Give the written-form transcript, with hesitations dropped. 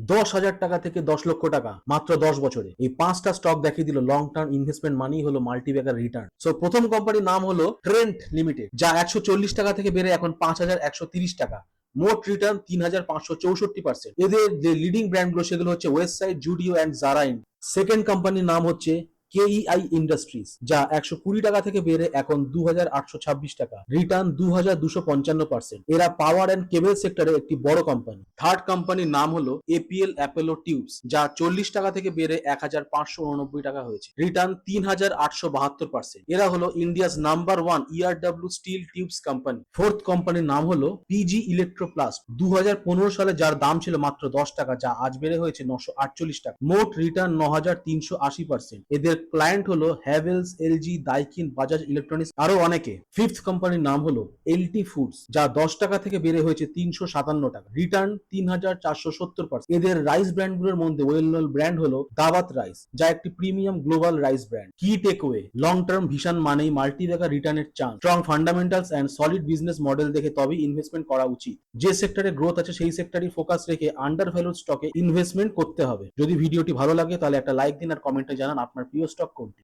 10,000 টাকা থেকে 10 লক্ষ টাকা মাত্র 10 বছরে। এই 5টা স্টক দেখিয়ে দিল লং টার্ম ইনভেস্টমেন্ট মানেই হলো মাল্টিব্যাগার রিটার্ন। সো প্রথম কোম্পানির নাম হলো ট্রেন্ট লিমিটেড, যা 140 টাকা থেকে বেড়ে এখন 5,130 টাকা। মোট রিটার্ন 3,564%। এদের যে লিডিং ব্র্যান্ডগুলো সেগুলো হচ্ছে ওয়েস্টসাইড, জুডিও অ্যান্ড জারা। সেকেন্ড কোম্পানির নাম হচ্ছে কেইআই ইন্ডাস্ট্রিজ, যা 120 টাকা থেকে বেড়ে এখন 2,826 টাকা। রিটার্ন 2,255%। এরা পাওয়ার অ্যান্ড কেবল সেক্টরে একটি বড় কোম্পানি। থার্ড কোম্পানির নাম হলো এপিএল অ্যাপোলো টিউবস, যা 40 টাকা থেকে বেড়ে 1,589 টাকা হয়েছে। রিটার্ন 3,872%। এরা হলো India's number 1 ERW steel tubes company. Fourth কোম্পানির নাম হলো পিজি ইলেকট্রোপ্লাস্ট। 2015 সালে যার দাম ছিল মাত্র 10 টাকা, যা আজ বেড়ে হয়েছে 948 টাকা। মোট রিটার্ন 9,380%। এদের ক্লায়েন্ট হলো হ্যাভেলস, এলজি, দাইকিন, বাজাজ ইলেকট্রনিক্স, আরো অনেকে। ফিফথ কোম্পানির নাম হলো এলটি ফুডস, যা 10 টাকা থেকে বেড়ে হয়েছে 357 টাকা। রিটার্ন 3,470%। এদের রাইস ব্র্যান্ডগুলোর মধ্যে ওয়েল নোন ব্র্যান্ড হলো দাওয়াত রাইস, যা একটি প্রিমিয়াম গ্লোবাল রাইস ব্র্যান্ড। কি টেকওয়ে, লং টার্ম ভিশন মানেই মাল্টিব্যাগার রিটার্নের chance. Strong fundamentals and solid business model দেখে তবেই ইনভেস্টমেন্ট করা উচিত। যে সেক্টরে গ্রোথ আছে সেই সেক্টরে ফোকাস রেখে আন্ডার ভ্যালুড স্টকে ইনভেস্টমেন্ট করতে হবে। যদি ভিডিওটি ভালো লাগে তাহলে একটা লাইক দিন আর কমেন্টে জানান আপনার প্রিয় স্টক কোনটি।